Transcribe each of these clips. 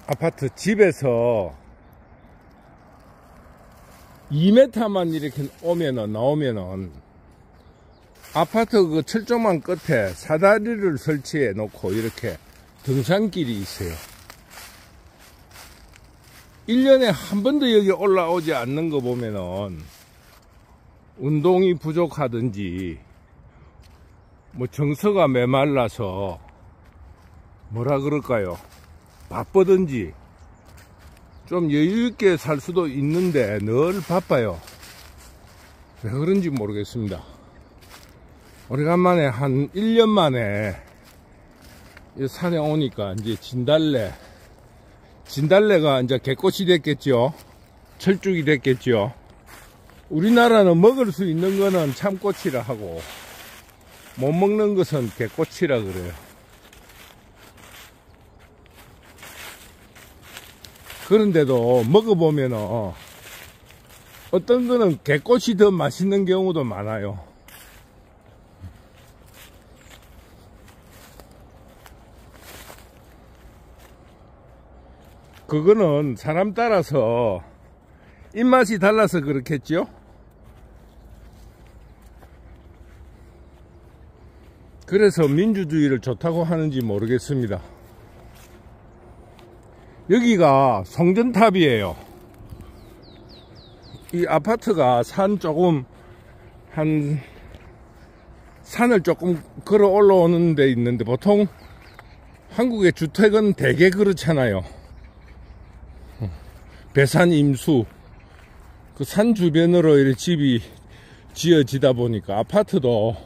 아파트 집에서 2m만 이렇게 나오면은 아파트 그 철조망 끝에 사다리를 설치해 놓고 이렇게 등산길이 있어요. 1년에 한 번도 여기 올라오지 않는 거 보면은 운동이 부족하든지 뭐 정서가 메말라서 뭐라 그럴까요? 바쁘든지 좀 여유있게 살 수도 있는데 늘 바빠요. 왜 그런지 모르겠습니다. 오래간만에 한 1년 만에 이 산에 오니까 이제 진달래가 이제 개꽃이 됐겠죠. 철쭉이 됐겠죠. 우리나라는 먹을 수 있는 거는 참꽃이라 하고 못 먹는 것은 개꽃이라 그래요. 그런데도 먹어보면은 어떤 거는 개꽃이 더 맛있는 경우도 많아요. 그거는 사람 따라서 입맛이 달라서 그렇겠죠. 그래서 민주주의를 좋다고 하는지 모르겠습니다. 여기가 송전탑이에요. 이 아파트가 산을 조금 걸어 올라오는 데 있는데, 보통 한국의 주택은 대개 그렇잖아요. 배산 임수, 그 산 주변으로 이렇게 집이 지어지다 보니까 아파트도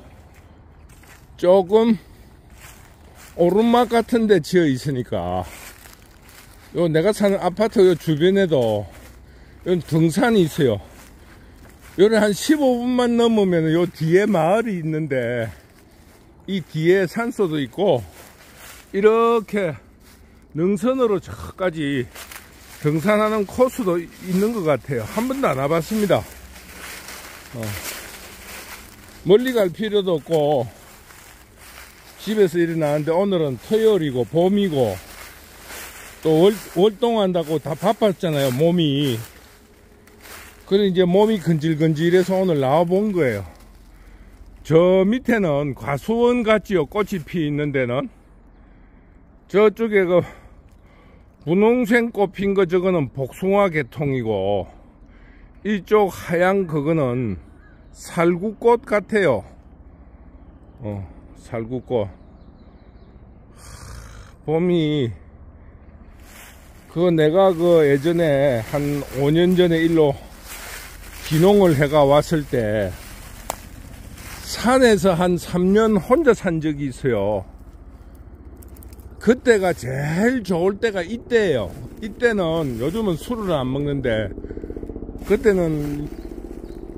조금 오르막 같은 데 지어 있으니까 요 내가 사는 아파트 요 주변에도 요 등산이 있어요. 요래 한 15분만 넘으면 요 뒤에 마을이 있는데, 이 뒤에 산소도 있고 이렇게 능선으로 저까지 등산하는 코스도 있는 것 같아요. 한 번도 안 와봤습니다. 멀리 갈 필요도 없고 집에서 일어나는데, 오늘은 토요일이고 봄이고 또 월동한다고 다 바빴잖아요, 몸이. 그래 이제 몸이 근질근질해서 오늘 나와 본 거예요. 저 밑에는 과수원 같지요. 꽃이 피 있는 데는. 저쪽에 그 분홍색 꽃 핀 거, 저거는 복숭아 계통이고, 이쪽 하얀 그거는 살구꽃 같아요. 살구꽃. 봄이, 그거 내가 그 예전에 한 5년 전에 일로 귀농을 해가 왔을 때 산에서 한 3년 혼자 산 적이 있어요. 그때가 제일 좋을 때가 이때예요. 이때는, 요즘은 술을 안 먹는데 그때는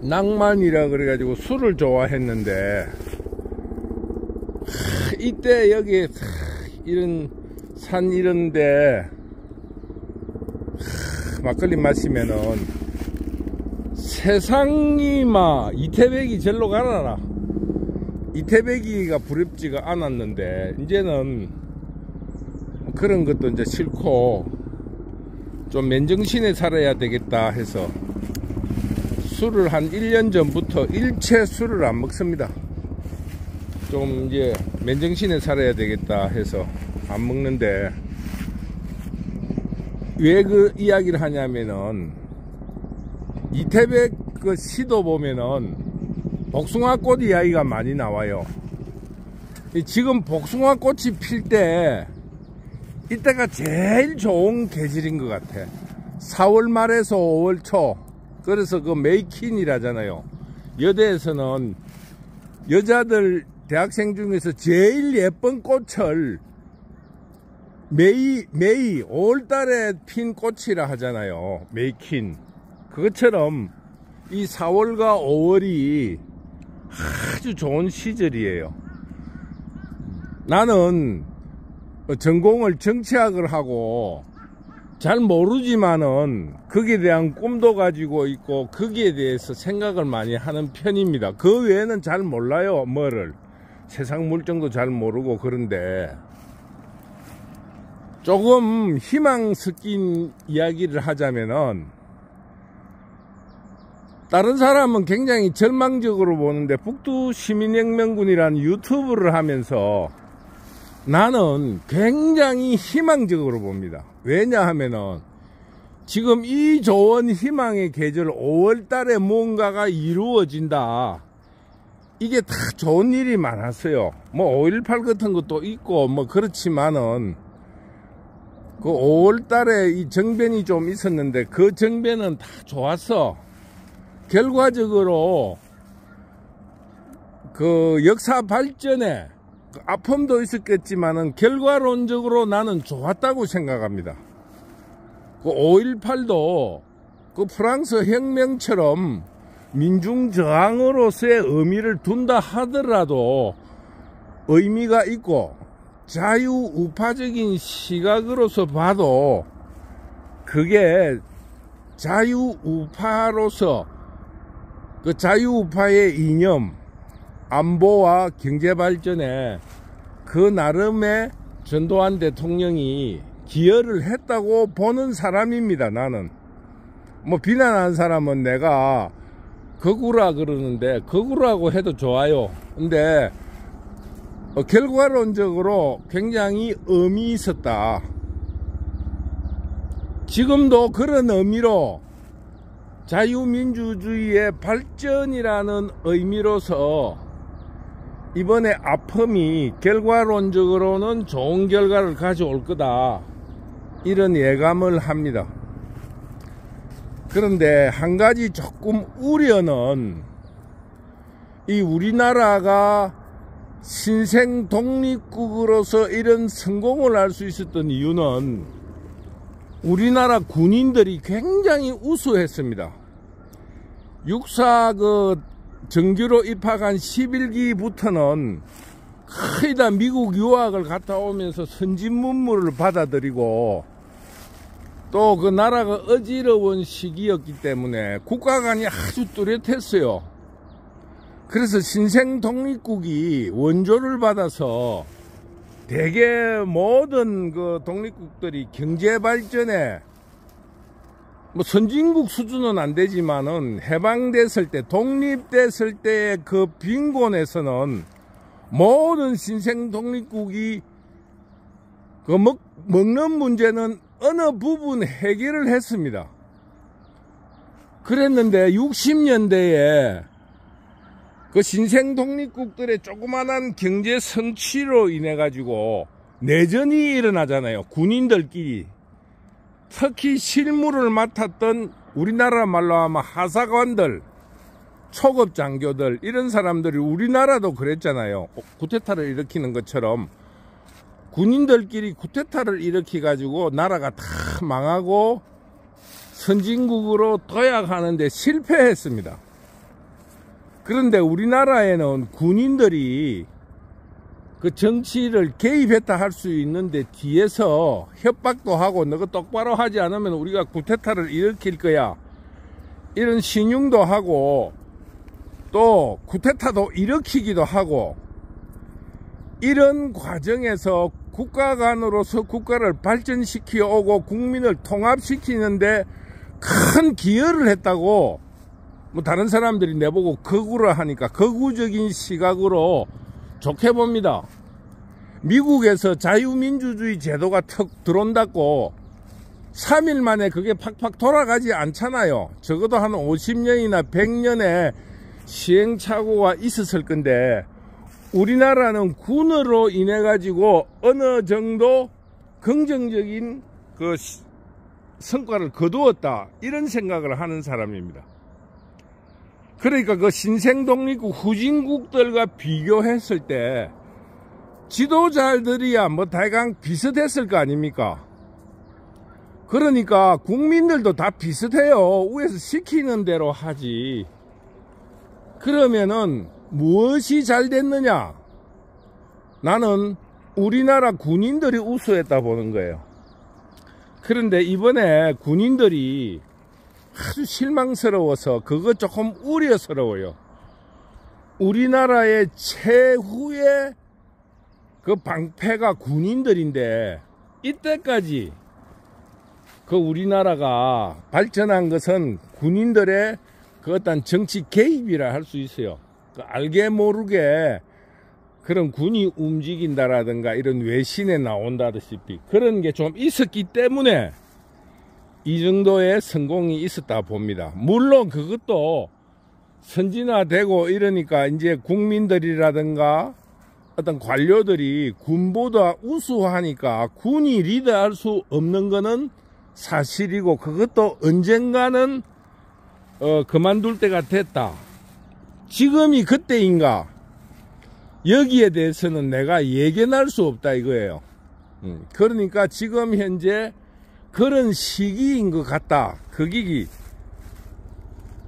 낭만이라 그래가지고 술을 좋아했는데, 이때 여기 이런 산 이런데 막걸리 마시면은 세상이 막 이태백이 절로 가라라. 이태백이가 부럽지가 않았는데 이제는 그런 것도 이제 싫고 좀 맨정신에 살아야 되겠다 해서 술을 한 1년 전부터 일체 술을 안 먹습니다. 좀 이제 맨정신에 살아야 되겠다 해서 안 먹는데, 왜 그 이야기를 하냐면은 이태백 그 시도 보면은 복숭아꽃 이야기가 많이 나와요. 지금 복숭아꽃이 필 때 이때가 제일 좋은 계절인 것 같아. 4월 말에서 5월 초. 그래서 그 메이킨이라잖아요. 여대에서는 여자들 대학생 중에서 제일 예쁜 꽃을 메이 5월달에 핀 꽃이라 하잖아요. 메이킨. 그것처럼 이 4월과 5월이 아주 좋은 시절이에요. 나는 전공을 정치학을 하고 잘 모르지만은 거기에 대한 꿈도 가지고 있고 거기에 대해서 생각을 많이 하는 편입니다. 그 외에는 잘 몰라요. 뭐를 세상 물정도 잘 모르고. 그런데 조금 희망 섞인 이야기를 하자면은, 다른 사람은 굉장히 절망적으로 보는데 북두시민혁명군이라는 유튜브를 하면서 나는 굉장히 희망적으로 봅니다. 왜냐하면은 지금 이 좋은 희망의 계절 5월달에 무언가가 이루어진다. 이게 다 좋은 일이 많았어요. 뭐 5.18 같은 것도 있고 뭐 그렇지만은 그 5월달에 이 정변이 좀 있었는데 그 정변은 다 좋았어. 결과적으로 그 역사 발전에 아픔도 있었겠지만은 결과론적으로 나는 좋았다고 생각합니다. 그 5.18도 그 프랑스 혁명처럼 민중저항으로서의 의미를 둔다 하더라도 의미가 있고 자유우파적인 시각으로서 봐도 그게 자유우파로서 그 자유우파의 이념, 안보와 경제발전에 그 나름의 전두환 대통령이 기여를 했다고 보는 사람입니다. 나는 뭐 비난하는 사람은 내가 거구라 그러는데 거구라고 해도 좋아요. 근데 결과론적으로 굉장히 의미 있었다. 지금도 그런 의미로 자유민주주의의 발전이라는 의미로서 이번에 아픔이 결과론적으로는 좋은 결과를 가져올 거다, 이런 예감을 합니다. 그런데 한 가지 조금 우려는 이 우리나라가 신생 독립국으로서 이런 성공을 할 수 있었던 이유는 우리나라 군인들이 굉장히 우수했습니다. 육사 그 정규로 입학한 11기부터는 거의 다 미국 유학을 갔다 오면서 선진문물을 받아들이고 또 그 나라가 어지러운 시기였기 때문에 국가관이 아주 뚜렷했어요. 그래서 신생 독립국이 원조를 받아서 대개 모든 그 독립국들이 경제 발전에 뭐 선진국 수준은 안 되지만은 해방됐을 때, 독립됐을 때의 그 빈곤에서는 모든 신생 독립국이 그 먹는 문제는 어느 부분 해결을 했습니다. 그랬는데 60년대에 그 신생 독립국들의 조그만한 경제 성취로 인해 가지고 내전이 일어나잖아요. 군인들끼리. 특히 실무를 맡았던 우리나라 말로 하면 하사관들, 초급 장교들, 이런 사람들이, 우리나라도 그랬잖아요. 쿠데타를 일으키는 것처럼 군인들끼리 쿠데타를 일으켜 가지고 나라가 다 망하고 선진국으로 도약하는데 실패했습니다. 그런데 우리나라에는 군인들이 그 정치를 개입했다 할 수 있는데 뒤에서 협박도 하고 너가 똑바로 하지 않으면 우리가 쿠데타를 일으킬 거야, 이런 신용도 하고 또 쿠데타도 일으키기도 하고, 이런 과정에서 국가 간으로서 국가를 발전시켜 오고 국민을 통합시키는데 큰 기여를 했다고 뭐 다른 사람들이 내보고 거구라 하니까 거구적인 시각으로 좋게 봅니다. 미국에서 자유민주주의 제도가 턱 들어온다고 3일 만에 그게 팍팍 돌아가지 않잖아요. 적어도 한 50년이나 100년의 시행착오가 있었을 건데 우리나라는 군으로 인해 가지고 어느 정도 긍정적인 그 성과를 거두었다, 이런 생각을 하는 사람입니다. 그러니까 그 신생독립국 후진국들과 비교했을 때 지도자들이야 뭐 대강 비슷했을 거 아닙니까? 그러니까 국민들도 다 비슷해요. 위에서 시키는 대로 하지. 그러면은 무엇이 잘 됐느냐? 나는 우리나라 군인들이 우수했다 보는 거예요. 그런데 이번에 군인들이 아주 실망스러워서 그거 조금 우려스러워요. 우리나라의 최후의 그 방패가 군인들인데 이때까지 그 우리나라가 발전한 것은 군인들의 그 어떤 정치 개입이라 할 수 있어요. 그 알게 모르게 그런 군이 움직인다라든가 이런 외신에 나온다듯이 그런 게 좀 있었기 때문에 이 정도의 성공이 있었다 봅니다. 물론 그것도 선진화되고 이러니까 이제 국민들이라든가 어떤 관료들이 군보다 우수하니까 군이 리드할 수 없는 거는 사실이고, 그것도 언젠가는 그만둘 때가 됐다. 지금이 그때인가? 여기에 대해서는 내가 예견할 수 없다 이거예요. 그러니까 지금 현재 그런 시기인 것 같다. 거기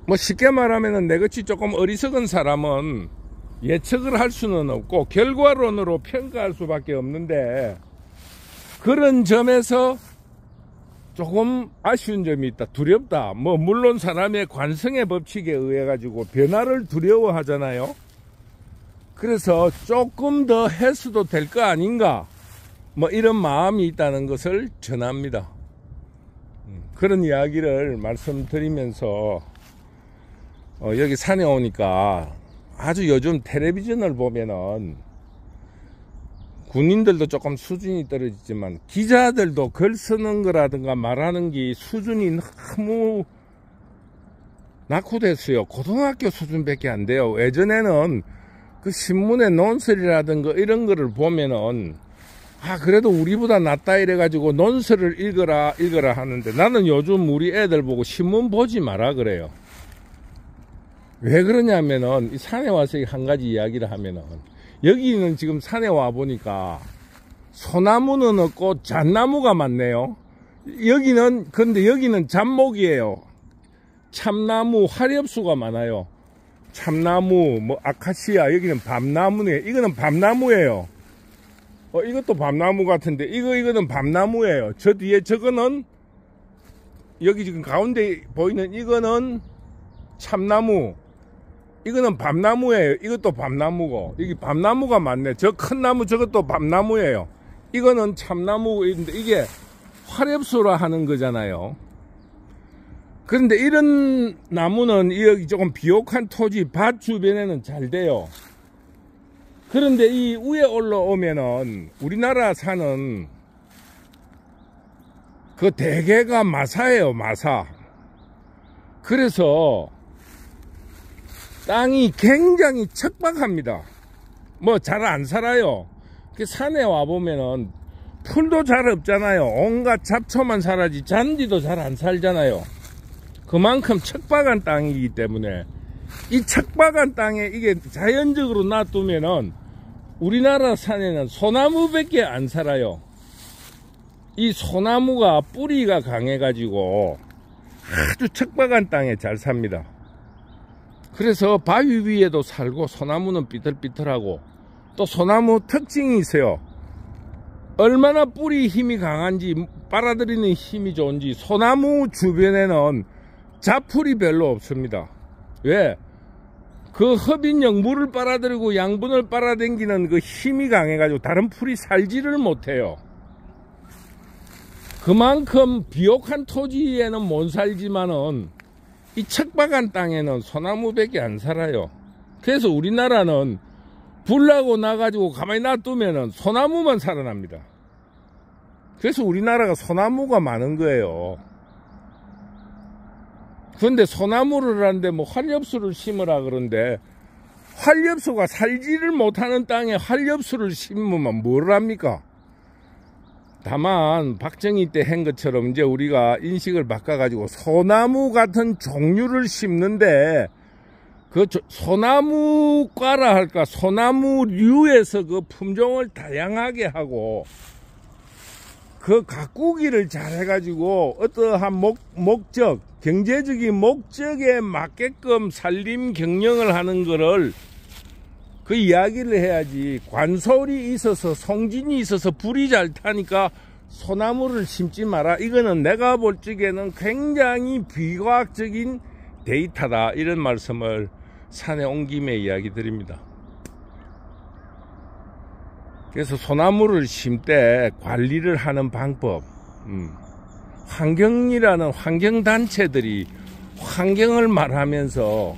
뭐 쉽게 말하면은 내같이 조금 어리석은 사람은 예측을 할 수는 없고 결과론으로 평가할 수밖에 없는데, 그런 점에서 조금 아쉬운 점이 있다. 두렵다. 뭐 물론 사람의 관성의 법칙에 의해 가지고 변화를 두려워하잖아요. 그래서 조금 더 했어도 될 거 아닌가, 뭐 이런 마음이 있다는 것을 전합니다. 그런 이야기를 말씀드리면서 여기 산에 오니까 아주 요즘 텔레비전을 보면은 군인들도 조금 수준이 떨어지지만 기자들도 글 쓰는 거라든가 말하는 게 수준이 너무 낙후됐어요. 고등학교 수준밖에 안 돼요. 예전에는 그 신문의 논설이라든가 이런 거를 보면은 그래도 우리보다 낫다 이래가지고 논설을 읽어라 하는데, 나는 요즘 우리 애들 보고 신문 보지 마라 그래요. 왜 그러냐면은 이 산에 와서 한 가지 이야기를 하면은, 여기는 지금 산에 와 보니까 소나무는 없고 잣나무가 많네요. 근데 여기는 잡목이에요. 참나무, 화렵수가 많아요. 참나무, 뭐 아카시아, 여기는 밤나무네. 이거는 밤나무예요. 이것도 밤나무 같은데 이거는 밤나무예요. 저 뒤에 저거는, 여기 지금 가운데 보이는 이거는 참나무, 이거는 밤나무예요. 이것도 밤나무고, 여기 밤나무가 많네. 저 큰 나무 저것도 밤나무예요. 이거는 참나무인데 이게 화렵수라 하는 거잖아요. 그런데 이런 나무는 여기 조금 비옥한 토지, 밭 주변에는 잘 돼요. 그런데 이 위에 올라오면은 우리나라 산은 그 대개가 마사예요, 마사. 그래서 땅이 굉장히 척박합니다. 뭐 잘 안 살아요. 산에 와보면은 풀도 잘 없잖아요. 온갖 잡초만 살아지 잔디도 잘 안 살잖아요. 그만큼 척박한 땅이기 때문에 이 척박한 땅에 이게 자연적으로 놔두면은 우리나라 산에는 소나무밖에 안 살아요. 이 소나무가 뿌리가 강해가지고 아주 척박한 땅에 잘 삽니다. 그래서 바위 위에도 살고, 소나무는 삐뚤삐뚤하고, 또 소나무 특징이 있어요. 얼마나 뿌리 힘이 강한지, 빨아들이는 힘이 좋은지, 소나무 주변에는 자풀이 별로 없습니다. 왜? 그 흡인력, 물을 빨아들이고 양분을 빨아당기는 그 힘이 강해가지고 다른 풀이 살지를 못해요. 그만큼 비옥한 토지에는 못 살지만은 이 척박한 땅에는 소나무밖에 안 살아요. 그래서 우리나라는 불나고 나가지고 가만히 놔두면은 소나무만 살아납니다. 그래서 우리나라가 소나무가 많은 거예요. 그런데 소나무를 하는데 뭐 활엽수를 심으라 그러는데, 활엽수가 살지를 못하는 땅에 활엽수를 심으면 뭘 합니까? 다만 박정희 때 한 것처럼 이제 우리가 인식을 바꿔가지고 소나무 같은 종류를 심는데, 그 소나무과라 할까, 소나무류에서 그 품종을 다양하게 하고 그 가꾸기를 잘 해가지고 어떠한 목적, 경제적인 목적에 맞게끔 산림 경영을 하는 거를 그 이야기를 해야지, 관솔이 있어서 송진이 있어서 불이 잘 타니까 소나무를 심지 마라, 이거는 내가 볼 적에는 굉장히 비과학적인 데이터다, 이런 말씀을 산에 온 김에 이야기 드립니다. 그래서 소나무를 심 때 관리를 하는 방법, 환경이라는 환경단체들이 환경을 말하면서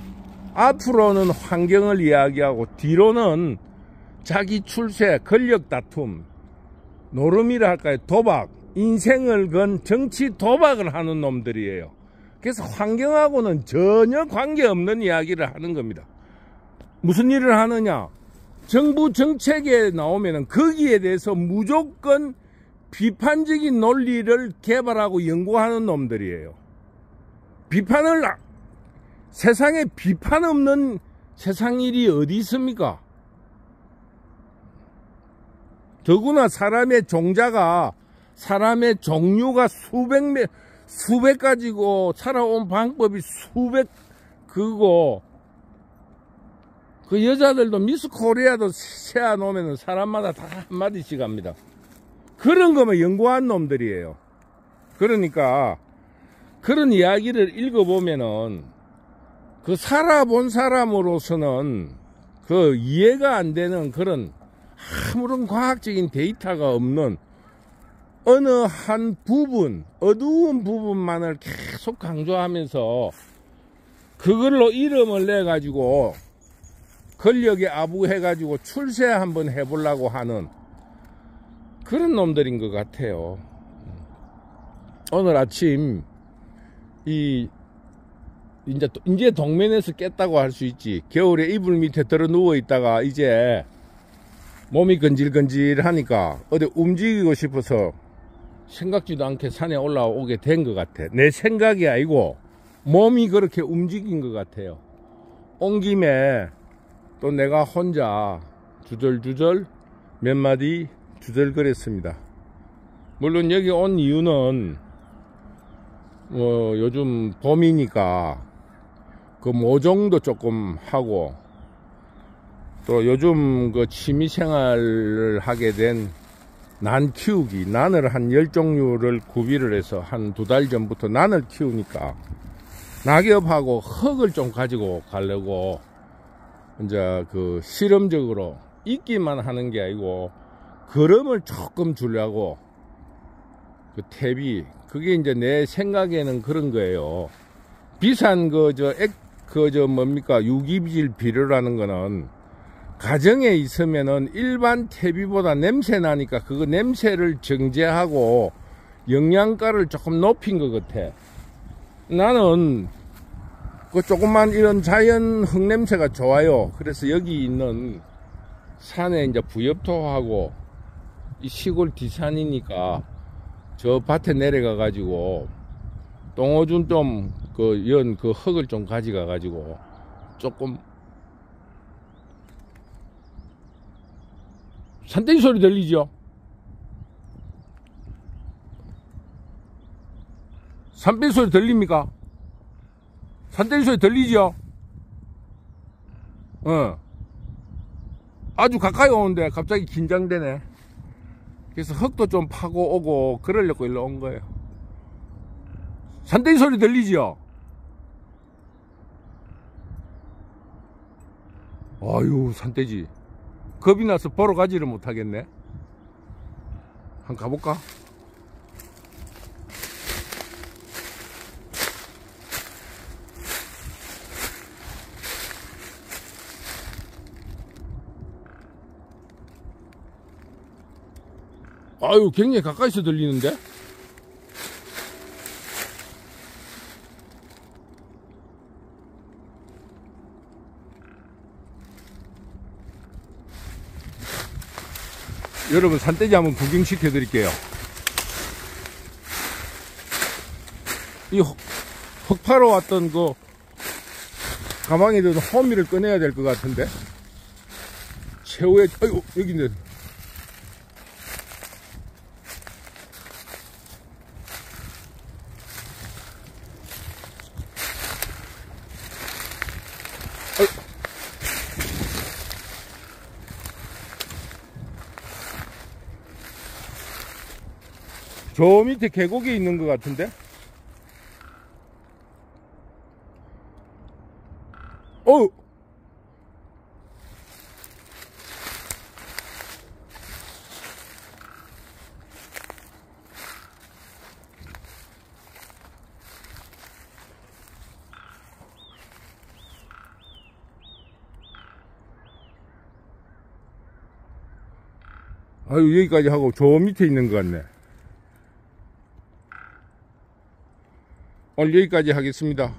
앞으로는 환경을 이야기하고 뒤로는 자기 출세, 권력 다툼, 노름이라 할까요? 도박, 인생을 건 정치 도박을 하는 놈들이에요. 그래서 환경하고는 전혀 관계없는 이야기를 하는 겁니다. 무슨 일을 하느냐? 정부 정책에 나오면은 거기에 대해서 무조건 비판적인 논리를 개발하고 연구하는 놈들이에요. 세상에 비판 없는 세상 일이 어디 있습니까? 더구나 사람의 수백 가지고 살아온 방법이 그거, 그 여자들도 미스 코리아도 세워놓으면 사람마다 다 한마디씩 합니다. 그런 거만 연구한 놈들이에요. 그러니까, 그런 이야기를 읽어보면은, 그 살아본 사람으로서는 그 이해가 안 되는 그런 아무런 과학적인 데이터가 없는 어느 한 부분, 어두운 부분만을 계속 강조하면서 그걸로 이름을 내가지고 권력에 아부해가지고 출세 한번 해보려고 하는 그런 놈들인 것 같아요. 오늘 아침 이제 동면에서 깼다고 할 수 있지. 겨울에 이불 밑에 들어 누워 있다가 이제 몸이 건질건질하니까 어디 움직이고 싶어서 생각지도 않게 산에 올라오게 된 것 같아. 내 생각이 아니고 몸이 그렇게 움직인 것 같아요. 온 김에 또 내가 혼자 주절주절 몇 마디 주절거렸습니다. 물론 여기 온 이유는 요즘 봄이니까 그 모종도 조금 하고 또 요즘 그 취미생활을 하게 된 난 키우기, 난을 한 10종류를 구비를 해서 한 2달 전부터 난을 키우니까 낙엽하고 흙을 좀 가지고 가려고 이제 그 실험적으로 있기만 하는 게 아니고 거름을 조금 주려고 그 탭이 그게 이제 내 생각에는 그런 거예요. 비싼 뭡니까 유기질 비료라는 거는 가정에 있으면은 일반 퇴비보다 냄새 나니까 그거 냄새를 정제하고 영양가를 조금 높인 것 같아. 나는 그 조그만 이런 자연 흙냄새가 좋아요. 그래서 여기 있는 산에 이제 부엽토하고 이 시골 뒷산이니까 저 밭에 내려가 가지고 똥오줌 좀 그 흙을 좀 가져가 가지고 조금 산돼지 소리 들리죠? 산돼지 소리 들립니까? 산돼지 소리 들리죠? 아주 가까이 오는데 갑자기 긴장되네. 그래서 흙도 좀 파고 오고 그러려고 일로 온 거예요. 산돼지 소리 들리죠? 아유, 산돼지. 겁이 나서 보러 가지를 못하겠네. 한번 가볼까? 아유, 굉장히 가까이서 들리는데? 여러분, 산돼지 한번 구경시켜 드릴게요. 이 흙파러 왔던 그 가방에 든 호미를 꺼내야 될 것 같은데. 최후의, 아이고, 여기 있네. 저 밑에 계곡이 있는 것 같은데? 아유, 여기까지 하고 저 밑에 있는 것 같네. 오늘 여기까지 하겠습니다.